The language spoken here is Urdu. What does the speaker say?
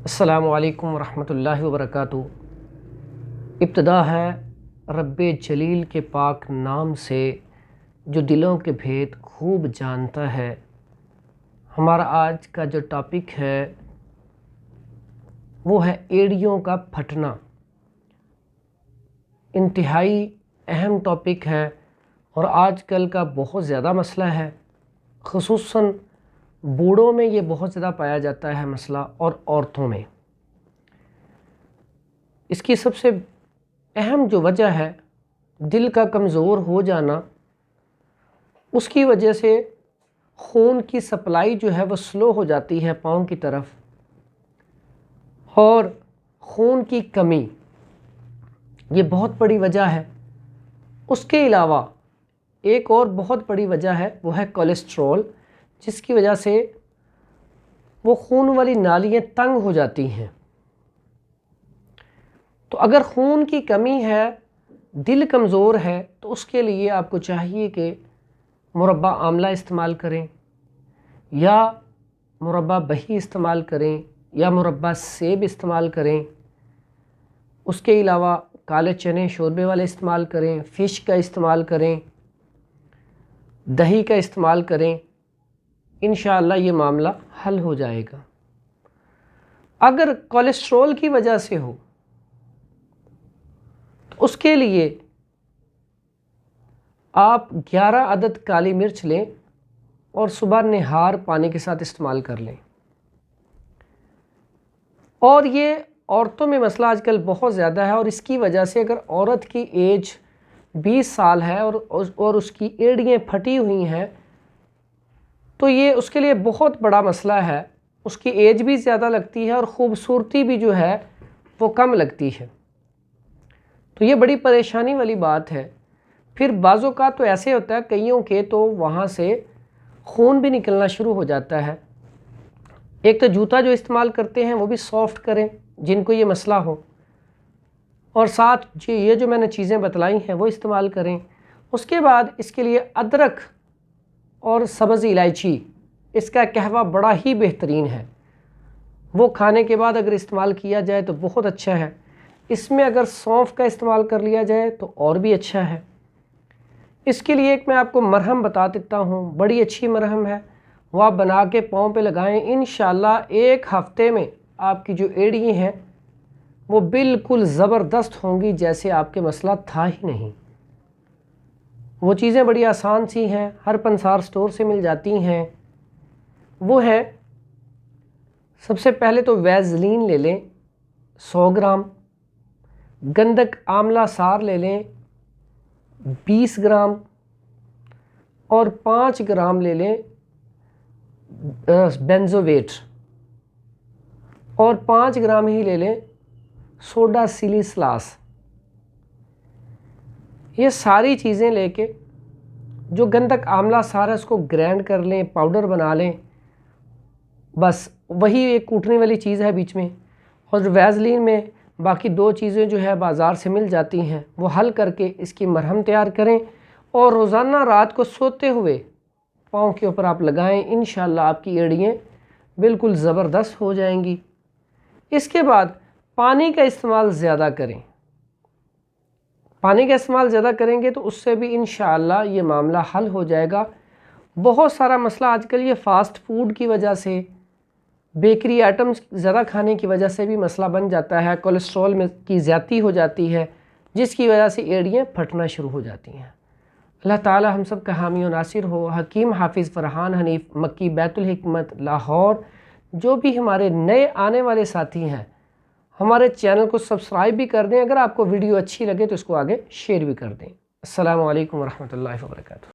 السلام علیکم ورحمۃ اللہ وبرکاتہ۔ ابتدا ہے رب جلیل کے پاک نام سے جو دلوں کے بھید خوب جانتا ہے۔ ہمارا آج کا جو ٹاپک ہے وہ ہے ایڑیوں کا پھٹنا۔ انتہائی اہم ٹاپک ہے اور آج کل کا بہت زیادہ مسئلہ ہے، خصوصاً بوڑھوں میں یہ بہت زیادہ پایا جاتا ہے مسئلہ، اور عورتوں میں۔ اس کی سب سے اہم جو وجہ ہے دل کا کمزور ہو جانا، اس کی وجہ سے خون کی سپلائی جو ہے وہ سلو ہو جاتی ہے پاؤں کی طرف، اور خون کی کمی یہ بہت بڑی وجہ ہے۔ اس کے علاوہ ایک اور بہت بڑی وجہ ہے، وہ ہے کولیسٹرول، جس کی وجہ سے وہ خون والی نالیاں تنگ ہو جاتی ہیں۔ تو اگر خون کی کمی ہے، دل کمزور ہے، تو اس کے لیے آپ کو چاہیے کہ مربع آملہ استعمال کریں، یا مربع بہی استعمال کریں، یا مربع سیب استعمال کریں۔ اس کے علاوہ کالے چنے شوربے والے استعمال کریں، فش کا استعمال کریں، دہی کا استعمال کریں۔ انشاءاللہ یہ معاملہ حل ہو جائے گا۔ اگر کولیسٹرول کی وجہ سے ہو تو اس کے لیے آپ 11 عدد کالی مرچ لیں اور صبح نہار پانی کے ساتھ استعمال کر لیں۔ اور یہ عورتوں میں مسئلہ آج کل بہت زیادہ ہے، اور اس کی وجہ سے اگر عورت کی ایج 20 سال ہے اور اس کی ایڑیاں پھٹی ہوئی ہیں تو یہ اس کے لیے بہت بڑا مسئلہ ہے۔ اس کی ایج بھی زیادہ لگتی ہے اور خوبصورتی بھی جو ہے وہ کم لگتی ہے، تو یہ بڑی پریشانی والی بات ہے۔ پھر بعض اوقات تو ایسے ہوتا ہے کئیوں کے تو وہاں سے خون بھی نکلنا شروع ہو جاتا ہے۔ ایک تو جوتا جو استعمال کرتے ہیں وہ بھی سافٹ کریں جن کو یہ مسئلہ ہو، اور ساتھ یہ جو میں نے چیزیں بتلائی ہیں وہ استعمال کریں۔ اس کے بعد اس کے لیے ادرک اور سبز الائچی، اس کا قہوہ بڑا ہی بہترین ہے، وہ کھانے کے بعد اگر استعمال کیا جائے تو بہت اچھا ہے۔ اس میں اگر سونف کا استعمال کر لیا جائے تو اور بھی اچھا ہے۔ اس کے لیے ایک میں آپ کو مرہم بتا دیتا ہوں، بڑی اچھی مرہم ہے، وہ آپ بنا کے پاؤں پہ لگائیں، انشاءاللہ ایک ہفتے میں آپ کی جو ایڑیاں ہیں وہ بالکل زبردست ہوں گی، جیسے آپ کے مسئلہ تھا ہی نہیں۔ وہ چیزیں بڑی آسان سی ہیں، ہر پنسار سٹور سے مل جاتی ہیں۔ وہ ہے، سب سے پہلے تو ویزلین لے لیں 100 گرام، گندک آملہ سار لے لیں 20 گرام، اور 5 گرام لے لیں بینزویٹ، اور 5 گرام ہی لے لیں سوڈا سیلیسلاس۔ یہ ساری چیزیں لے کے جو گندک آملہ سار ہے اس کو گرینڈ کر لیں، پاؤڈر بنا لیں، بس وہی ایک کوٹنے والی چیز ہے بیچ میں۔ اور ویزلین میں باقی 2 چیزیں جو ہے بازار سے مل جاتی ہیں، وہ حل کر کے اس کی مرہم تیار کریں، اور روزانہ رات کو سوتے ہوئے پاؤں کے اوپر آپ لگائیں، انشاءاللہ آپ کی ایڑیاں بالکل زبردست ہو جائیں گی۔ اس کے بعد پانی کا استعمال زیادہ کریں۔ پانی کا استعمال زیادہ کریں گے تو اس سے بھی انشاءاللہ یہ معاملہ حل ہو جائے گا۔ بہت سارا مسئلہ آج کل یہ فاسٹ فوڈ کی وجہ سے، بیکری آئٹمز زیادہ کھانے کی وجہ سے بھی مسئلہ بن جاتا ہے، کولیسٹرول میں کی زیادتی ہو جاتی ہے، جس کی وجہ سے ایڑیاں پھٹنا شروع ہو جاتی ہیں۔ اللہ تعالی ہم سب کا حامی و ناصر ہو۔ حکیم حافظ فرحان حنیف، مکی بیت الحکمت، لاہور۔ جو بھی ہمارے نئے آنے والے ساتھی ہیں ہمارے چینل کو سبسکرائب بھی کر دیں، اگر آپ کو ویڈیو اچھی لگے تو اس کو آگے شیئر بھی کر دیں۔ السلام علیکم ورحمۃ اللہ وبرکاتہ۔